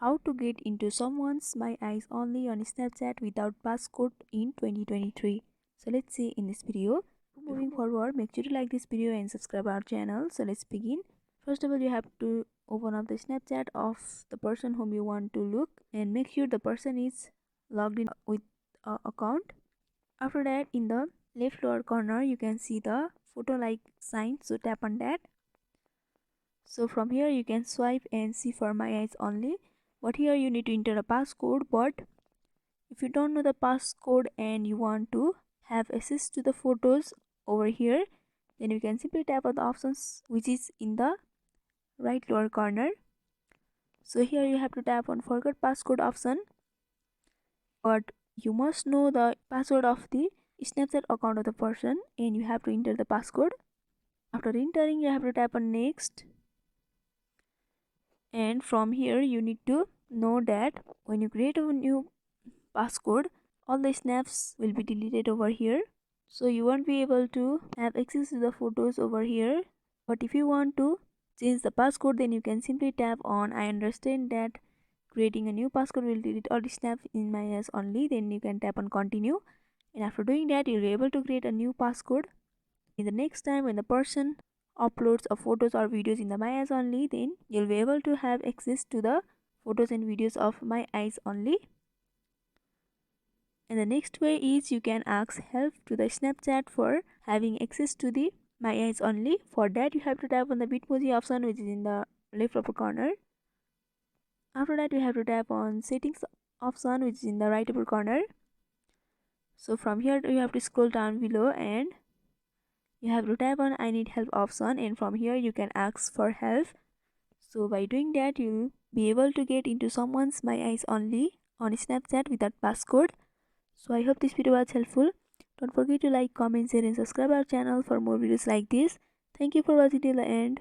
how to get into someone's My Eyes Only on Snapchat without passcode in 2023. So let's see in this video. Moving forward, make sure to like this video and subscribe our channel. So let's begin. First of all, you have to open up the Snapchat of the person whom you want to look and make sure the person is logged in with an account. After that, in the left lower corner, you can see the photo like sign. So tap on that. So from here you can swipe and see for My Eyes Only, but here you need to enter a passcode. But if you don't know the passcode and you want to have access to the photos over here, then you can simply tap on the options which is in the right lower corner. So here you have to tap on forget passcode option, but you must know the password of the Snapchat account of the person and you have to enter the passcode. After entering, you have to tap on next, and from here you need to know that when you create a new passcode, all the snaps will be deleted over here, so you won't be able to have access to the photos over here. But if you want to change the passcode, then you can simply tap on I understand that creating a new passcode will delete all the snaps in My Eyes Only. Then you can tap on continue, and after doing that you'll be able to create a new passcode. In the next time when the person uploads a photos or videos in the My Eyes Only, then you'll be able to have access to the photos and videos of My Eyes Only. And the next way is you can ask help to the Snapchat for having access to the My Eyes Only. For that you have to tap on the Bitmoji option which is in the left upper corner. After that you have to tap on settings option which is in the right upper corner. So from here you have to scroll down below and you have to tap on I need help option, and from here you can ask for help. So by doing that you'll be able to get into someone's My Eyes Only on Snapchat without passcode. So I hope this video was helpful. Don't forget to like, comment, share and subscribe our channel for more videos like this. Thank you for watching till the end.